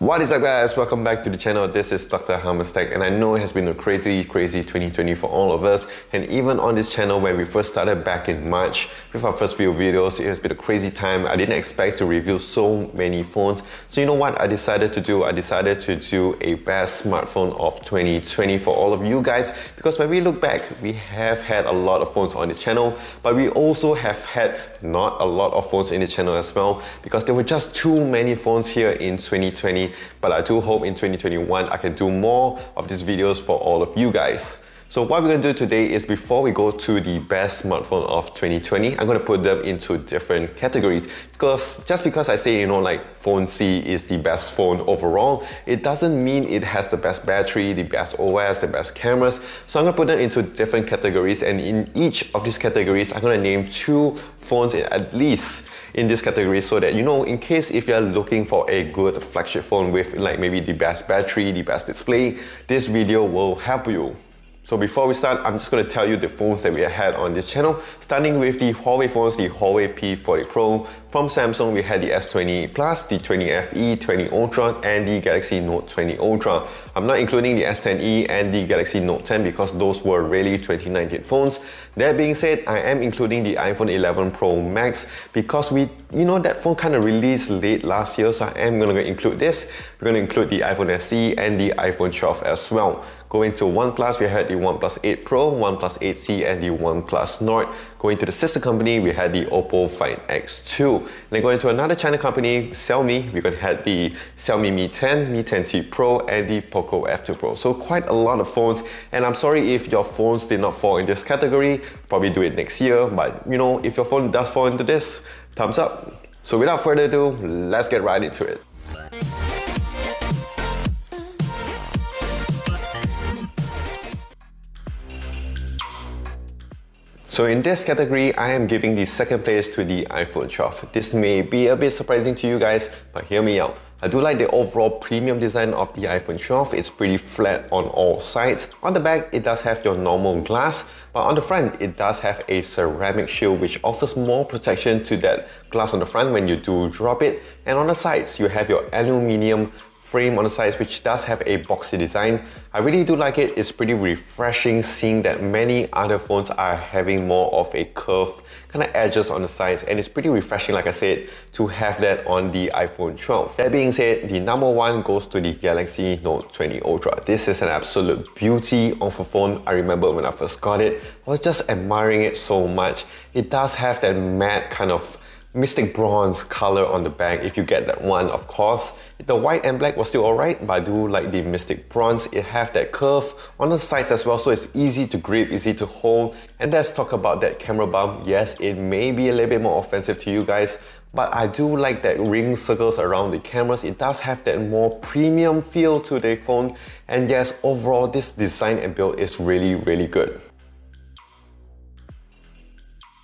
What is up guys, welcome back to the channel. This is Dr. Hammerstack and I know it has been a crazy 2020 for all of us, and even on this channel when we first started back in March with our first few videos, it has been a crazy time. I didn't expect to review so many phones. So you know what I decided to do? I decided to do a best smartphone of 2020 for all of you guys, because when we look back, we have had a lot of phones on this channel, but we also have had not a lot of phones in the channel as well, because there were just too many phones here in 2020. But I do hope in 2021 I can do more of these videos for all of you guys. So what we're going to do today is, before we go to the best smartphone of 2020, I'm going to put them into different categories. Because just because I say, like phone C is the best phone overall, it doesn't mean it has the best battery, the best OS, the best cameras. So I'm going to put them into different categories, and in each of these categories, I'm going to name two phones at least in this category, so that in case if you're looking for a good flagship phone with like maybe the best battery, the best display, this video will help you. So before we start, I'm just going to tell you the phones that we had on this channel, starting with the Huawei phones, the Huawei P40 Pro. From Samsung, we had the S20 Plus, the 20 FE, 20 Ultra, and the Galaxy Note 20 Ultra. I'm not including the S10e and the Galaxy Note 10 because those were really 2019 phones. That being said, I am including the iPhone 11 Pro Max because that phone kind of released late last year, so I am going to include this. We're going to include the iPhone SE and the iPhone 12 as well. Going to OnePlus, we had the OnePlus 8 Pro, OnePlus 8C, and the OnePlus Nord. Going to the sister company, we had the Oppo Find X2. And then going to another China company, Xiaomi, we're going to have the Xiaomi Mi 10, Mi 10T Pro, and the Poco F2 Pro. So quite a lot of phones, and I'm sorry if your phones did not fall in this category. Probably do it next year, but if your phone does fall into this, thumbs up. So without further ado, let's get right into it. So in this category, I am giving the second place to the iPhone 12. This may be a bit surprising to you guys, but hear me out. I do like the overall premium design of the iPhone 12. It's pretty flat on all sides. On the back, it does have your normal glass, but on the front, it does have a ceramic shield which offers more protection to that glass on the front when you do drop it. And on the sides, you have your aluminium frame on the sides, which does have a boxy design. I really do like it. It's pretty refreshing seeing that many other phones are having more of a curved kind of edges on the sides, and it's pretty refreshing, like I said, to have that on the iPhone 12. That being said, the number one goes to the Galaxy Note 20 Ultra. This is an absolute beauty of a phone. I remember when I first got it, I was just admiring it so much. It does have that matte kind of mystic bronze color on the back, if you get that one, of course. The white and black was still alright, but I do like the mystic bronze. It has that curve on the sides as well, so it's easy to grip, easy to hold. And let's talk about that camera bump. Yes, it may be a little bit more offensive to you guys, but I do like that ring circles around the cameras. It does have that more premium feel to the phone. And yes, overall, this design and build is really, really good.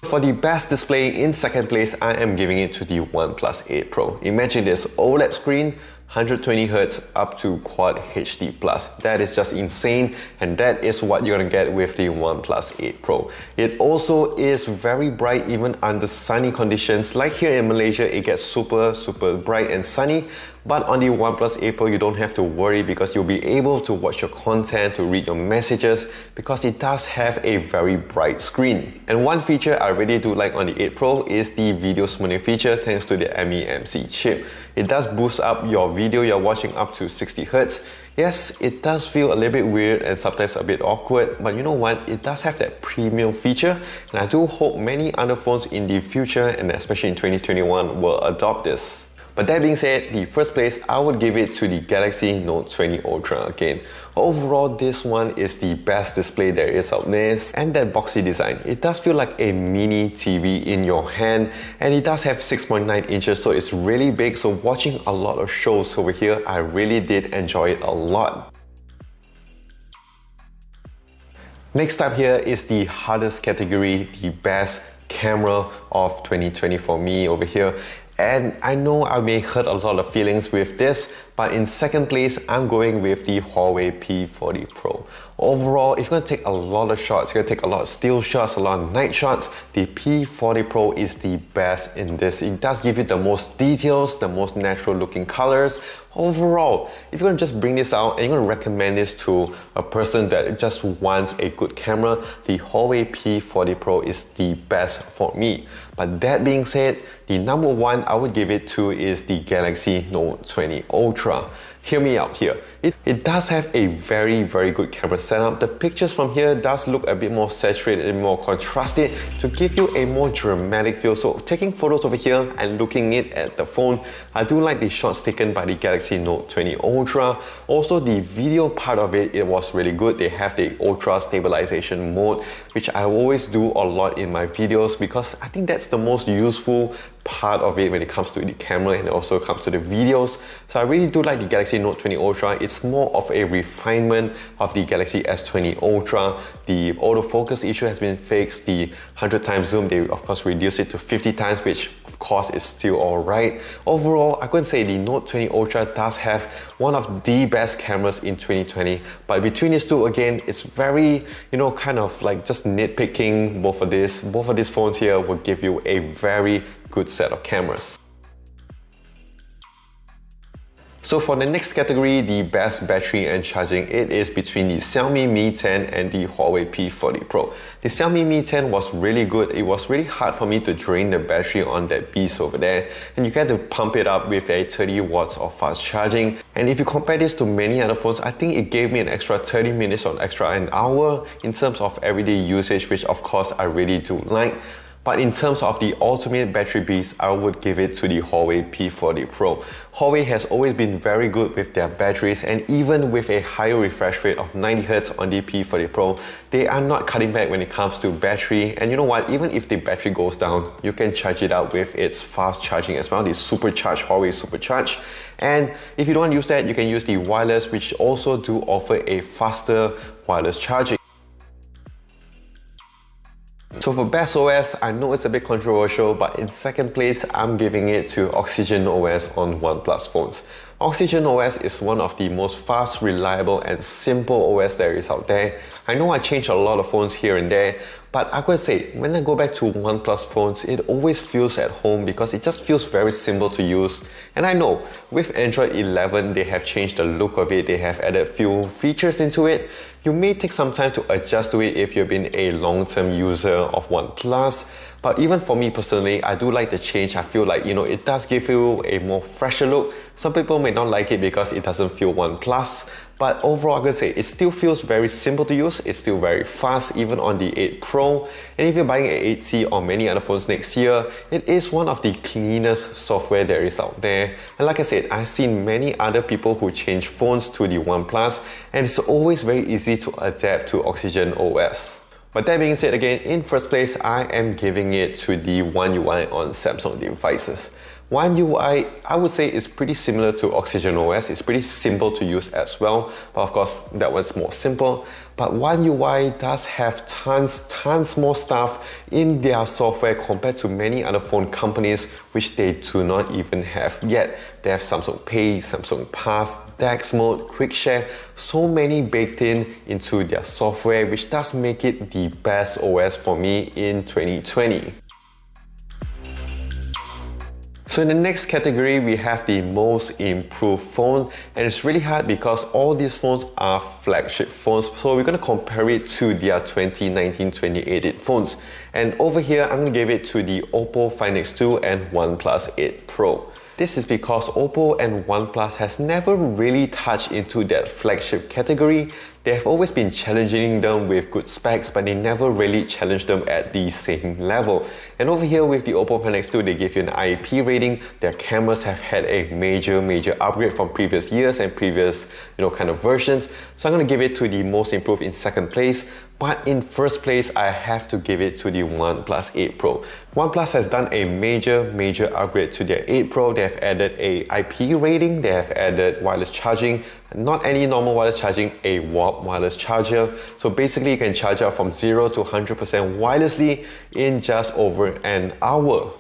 For the best display, in second place, I am giving it to the OnePlus 8 Pro. Imagine this OLED screen, 120Hz up to Quad HD+. That is just insane, and that is what you're gonna get with the OnePlus 8 Pro. It also is very bright even under sunny conditions. Like here in Malaysia, it gets super bright and sunny. But on the OnePlus 8 Pro, you don't have to worry because you'll be able to watch your content, to read your messages, because it does have a very bright screen. And one feature I really do like on the 8 Pro is the video smoothing feature thanks to the MEMC chip. It does boost up your video you're watching up to 60Hz. Yes, it does feel a little bit weird and sometimes a bit awkward, but you know what? It does have that premium feature, and I do hope many other phones in the future, and especially in 2021, will adopt this. But that being said, the first place, I would give it to the Galaxy Note 20 Ultra again. Overall, this one is the best display there is out there, and that boxy design. It does feel like a mini TV in your hand, and it does have 6.9 inches, so it's really big. So watching a lot of shows over here, I really did enjoy it a lot. Next up here is the hardest category, the best camera of 2020 for me over here. And I know I may hurt a lot of feelings with this, but in second place, I'm going with the Huawei P40 Pro. Overall, if you're gonna take a lot of shots, you're gonna take a lot of still shots, a lot of night shots, the P40 Pro is the best in this. It does give you the most details, the most natural looking colors. Overall, if you're gonna just bring this out and you're gonna recommend this to a person that just wants a good camera, the Huawei P40 Pro is the best for me. But that being said, the number one I would give it to is the Galaxy Note 20 Ultra. Hear me out here. It does have a very good camera setup. The pictures from here does look a bit more saturated and more contrasted to give you a more dramatic feel. So taking photos over here and looking at the phone, I do like the shots taken by the Galaxy Note 20 Ultra. Also the video part of it was really good. They have the Ultra Stabilization mode, which I always do a lot in my videos because I think that's the most useful part of it when it comes to the camera and also comes to the videos. So I really do like the Galaxy Note 20 Ultra. It's more of a refinement of the Galaxy S20 Ultra. The autofocus issue has been fixed. The 100 times zoom, they of course reduced it to 50 times, which of course is still alright. Overall, I could say the Note 20 Ultra does have one of the best cameras in 2020. But between these two, again, it's very, kind of like just nitpicking. Both of these phones here will give you a very good set of cameras. So for the next category, the best battery and charging, it is between the Xiaomi Mi 10 and the Huawei P40 Pro. The Xiaomi Mi 10 was really good. It was really hard for me to drain the battery on that beast over there, and you get to pump it up with a 30 watts of fast charging. And if you compare this to many other phones, I think it gave me an extra 30 minutes or extra an hour in terms of everyday usage, which of course I really do like. But in terms of the ultimate battery beast, I would give it to the Huawei P40 Pro. Huawei has always been very good with their batteries, and even with a higher refresh rate of 90Hz on the P40 Pro, they are not cutting back when it comes to battery. And you know what, even if the battery goes down, you can charge it up with its fast charging as well, the Supercharge, Huawei Supercharge. And if you don't use that, you can use the wireless, which also do offer a faster wireless charging. So for best OS, I know it's a bit controversial, but in second place, I'm giving it to Oxygen OS on OnePlus phones. Oxygen OS is one of the most fast, reliable, and simple OS there is out there. I know I change a lot of phones here and there, but I could say, when I go back to OnePlus phones, it always feels at home because it just feels very simple to use. And I know, with Android 11, they have changed the look of it, they have added few features into it. You may take some time to adjust to it if you've been a long-term user of OnePlus. But even for me personally, I do like the change. I feel like, it does give you a more fresher look. Some people may not like it because it doesn't feel OnePlus. But overall, I can say it still feels very simple to use. It's still very fast, even on the 8 Pro. And if you're buying an 8C or many other phones next year, it is one of the cleanest software there is out there. And like I said, I've seen many other people who change phones to the OnePlus, and it's always very easy to adapt to Oxygen OS. But that being said, again, in first place, I am giving it to the One UI on Samsung devices. One UI, I would say, is pretty similar to Oxygen OS. It's pretty simple to use as well, but of course, that one's more simple. But One UI does have tons more stuff in their software compared to many other phone companies, which they do not even have yet. They have Samsung Pay, Samsung Pass, DeX mode, Quick Share, so many baked into their software, which does make it the best OS for me in 2020. So in the next category, we have the most improved phone, and it's really hard because all these phones are flagship phones, so we're going to compare it to their 2019-2018 phones. And over here, I'm going to give it to the Oppo Find X2 and OnePlus 8 Pro. This is because Oppo and OnePlus has never really touched into that flagship category. They have always been challenging them with good specs, but they never really challenged them at the same level. And over here with the Oppo Find X2, they give you an IP rating. Their cameras have had a major upgrade from previous years and previous, kind of versions. So I'm going to give it to the most improved in second place. But in first place, I have to give it to the OnePlus 8 Pro. OnePlus has done a major upgrade to their 8 Pro. They have added a IP rating, they have added wireless charging, not any normal wireless charging, a warp wireless charger. So basically you can charge up from 0 to 100% wirelessly in just over an hour.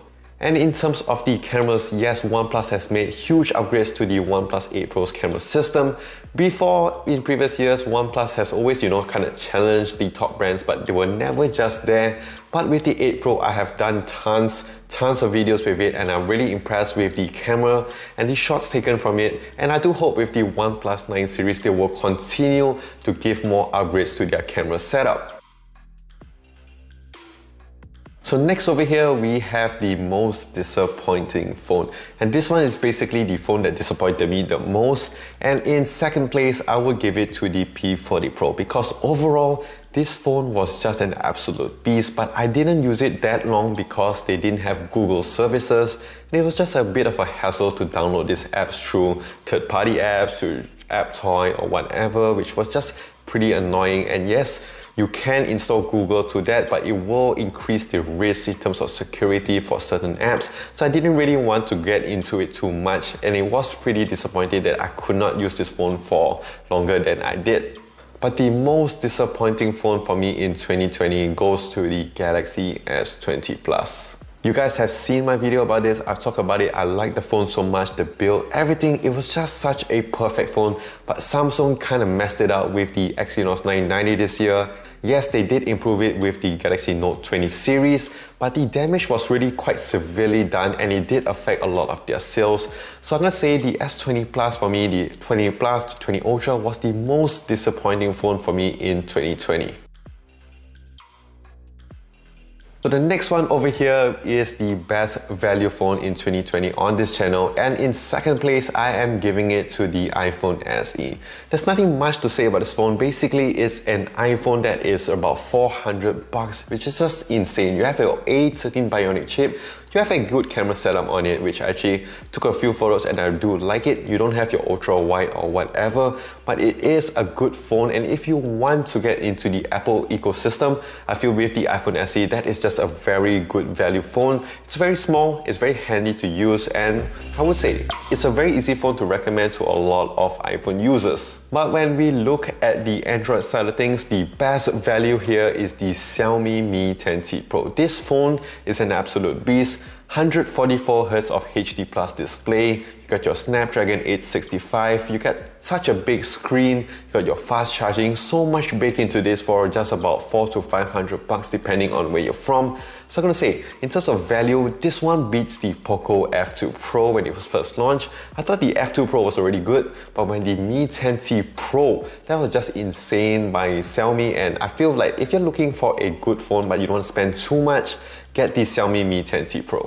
And in terms of the cameras, yes, OnePlus has made huge upgrades to the OnePlus 8 Pro's camera system. Before, in previous years, OnePlus has always, kind of challenged the top brands, but they were never just there. But with the 8 Pro, I have done tons of videos with it, and I'm really impressed with the camera and the shots taken from it. And I do hope with the OnePlus 9 series, they will continue to give more upgrades to their camera setup. So next over here, we have the most disappointing phone. And this one is basically the phone that disappointed me the most. And in second place, I would give it to the P40 Pro because overall, this phone was just an absolute beast, but I didn't use it that long because they didn't have Google services. And it was just a bit of a hassle to download these apps through third-party apps, through AppToy or whatever, which was just pretty annoying. And yes, you can install Google to that, but it will increase the risk in terms of security for certain apps. So I didn't really want to get into it too much, and it was pretty disappointing that I could not use this phone for longer than I did. But the most disappointing phone for me in 2020 goes to the Galaxy S20 Plus. You guys have seen my video about this, I've talked about it, I like the phone so much, the build, everything, it was just such a perfect phone, but Samsung kind of messed it up with the Exynos 990 this year. Yes, they did improve it with the Galaxy Note 20 series, but the damage was really quite severely done and it did affect a lot of their sales. So I'm gonna say the S20 Plus for me, the 20 Plus, the 20 Ultra was the most disappointing phone for me in 2020. So the next one over here is the best value phone in 2020 on this channel, and in second place I am giving it to the iPhone SE. There's nothing much to say about this phone. Basically it's an iPhone that is about $400, which is just insane. You have an A13 Bionic chip, you have a good camera setup on it, which I actually took a few photos and I do like it. You don't have your ultra wide or whatever, but it is a good phone, and if you want to get into the Apple ecosystem, I feel with the iPhone SE, that is just a very good value phone. It's very small, it's very handy to use, and I would say it's a very easy phone to recommend to a lot of iPhone users. But when we look at the Android side of things, the best value here is the Xiaomi Mi 10T Pro. This phone is an absolute beast. 144Hz of HD plus display, you got your Snapdragon 865, you got such a big screen, you got your fast charging, so much baked into this for just about $400 to $500 depending on where you're from. So I'm gonna say, in terms of value, this one beats the Poco F2 Pro when it was first launched. I thought the F2 Pro was already good, but when the Mi 10T Pro, that was just insane by Xiaomi, and I feel like if you're looking for a good phone but you don't want to spend too much, get the Xiaomi Mi 10T Pro.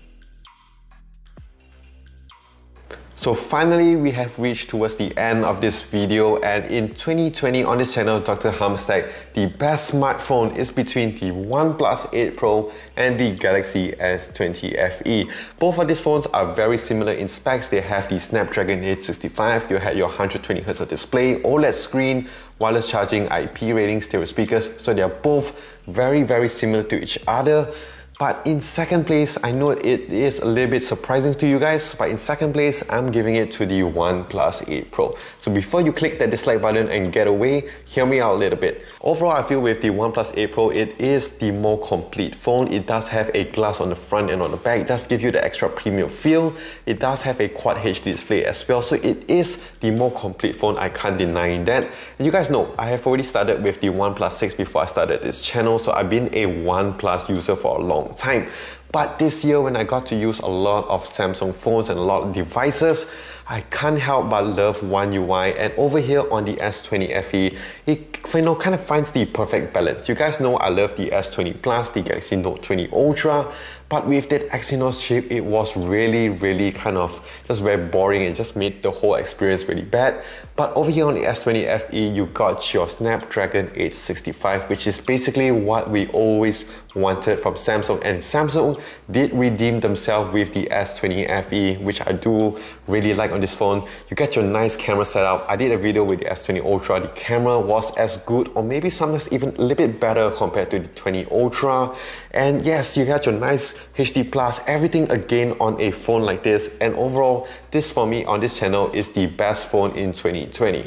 So finally, we have reached towards the end of this video, and in 2020 on this channel, Dr. Hamstack, the best smartphone is between the OnePlus 8 Pro and the Galaxy S20 FE. Both of these phones are very similar in specs. They have the Snapdragon 865, you had your 120Hz of display, OLED screen, wireless charging, IP rating, stereo speakers, so they are both very similar to each other. But in second place, I know it is a little bit surprising to you guys, but in second place, I'm giving it to the OnePlus 8 Pro. So before you click that dislike button and get away, hear me out a little bit. Overall, I feel with the OnePlus 8 Pro, it is the more complete phone. It does have a glass on the front and on the back. It does give you the extra premium feel. It does have a Quad HD display as well. So it is the more complete phone, I can't deny that. And you guys know, I have already started with the OnePlus 6 before I started this channel. So I've been a OnePlus user for a long time. But this year, when I got to use a lot of Samsung phones and a lot of devices, I can't help but love One UI, and over here on the S20 FE, it kind of finds the perfect balance. You guys know I love the S20 Plus, the Galaxy Note 20 Ultra, but with that Exynos chip, it was really kind of just very boring and just made the whole experience really bad. But over here on the S20 FE, you got your Snapdragon 865, which is basically what we always wanted from Samsung, and Samsung did redeem themselves with the S20 FE, which I do really like on this phone. You get your nice camera setup. I did a video with the S20 Ultra. The camera was as good, or maybe sometimes even a little bit better compared to the 20 Ultra. And yes, you got your nice HD plus, everything again on a phone like this. And overall, this for me on this channel is the best phone in 2020.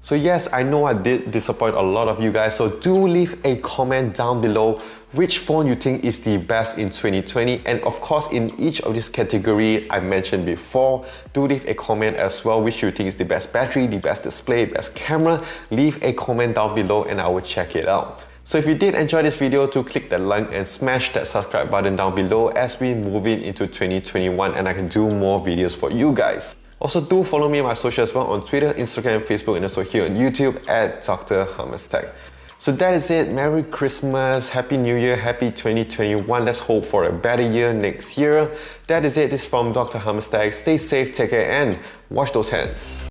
So yes, I know I did disappoint a lot of you guys, so do leave a comment down below which phone you think is the best in 2020, and of course in each of this category I mentioned before, do leave a comment as well which you think is the best battery, the best display, best camera. Leave a comment down below and I will check it out. So if you did enjoy this video, do click that like and smash that subscribe button down below as we move into 2021 and I can do more videos for you guys. Also, do follow me on my social as well on Twitter, Instagram, Facebook, and also here on YouTube at Dr. Tech. So that is it. Merry Christmas, Happy New Year, Happy 2021. Let's hope for a better year next year. That is it. This is from Dr. Tech. Stay safe, take care, and wash those hands.